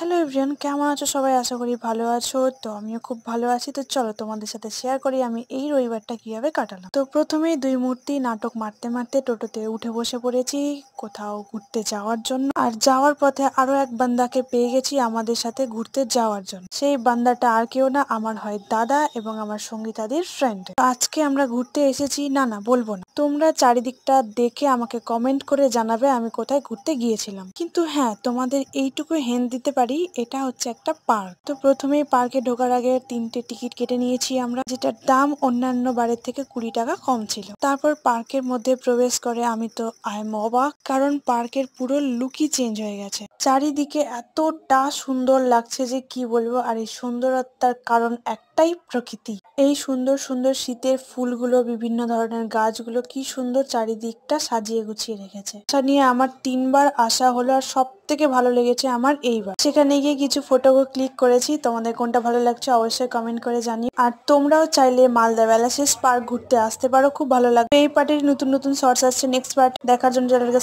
Hello everyone, কেমন আছো সবাই? আশা করি ভালো আছো। তো আমিও খুব ভালো আছি। তো চলো তোমাদের সাথে শেয়ার করি আমি এই রবিবারটা কিভাবে কাটালাম। তো প্রথমেই দুই মূর্তি নাটক মারতে মারতে টোটোতে উঠে বসে পড়েছি কোথাও ঘুরতে যাওয়ার জন্য। আর যাওয়ার পথে আরো এক বান্দাকে পেয়ে গেছি আমাদের সাথে ঘুরতে যাওয়ার জন্য। সেই বান্দাটা আর কেউ না, আমার হয় দাদা এবং আমার সঙ্গীতাদের ফ্রেন্ড। আজকে আমরা ঘুরতে এসেছি, না না বলবো না, তোমরা চারিদিকটা দেখে আমাকে কমেন্ট করে জানাবে আমি কোথায় ঘুরতে গিয়েছিলাম। কিন্তু হ্যাঁ, তোমাদের এইটুকু হেন্ট দিতে পারি, এটা হচ্ছে একটা পার্ক। তো প্রথমেই পার্কে ঢোকার আগে 3টে টিকিট কেটে নিয়েছি আমরা, যেটার দাম অন্যান্য বারের থেকে 20 টাকা কম ছিল। তারপর পার্কের মধ্যে প্রবেশ করে আমি তো অবাক, কারণ পার্কের পুরো লুকই চেঞ্জ হয়ে গেছে। চারিদিকে এতটা সুন্দর লাগছে যে কি বলবো। আর এই সুন্দরতার কারণ একটাই, প্রকৃতি। এই সুন্দর সুন্দর শীতের ফুলগুলো, বিভিন্ন ধরনের গাছগুলো কি সুন্দর চারিদিকটা সাজিয়ে গুছিয়ে রেখেছে। এটা নিয়ে আমার 3বার আসা হলো, আর সব থেকে ভালো লেগেছে আমার এইবার। সেখানে গিয়ে কিছু ফটো ক্লিক করেছি। তোমাদের কোনটা ভালো লাগছে অবশ্যই কমেন্ট করে জানিও। আর তোমরাও চাইলে মালদা বেলাশেষ পার্ক ঘুরতে আসতে পারো, খুব ভালো লাগবে। এই পার্টির নতুন নতুন শর্টস আসছে, নেক্সট পার্ট দেখার জন্য চ্যানেলকে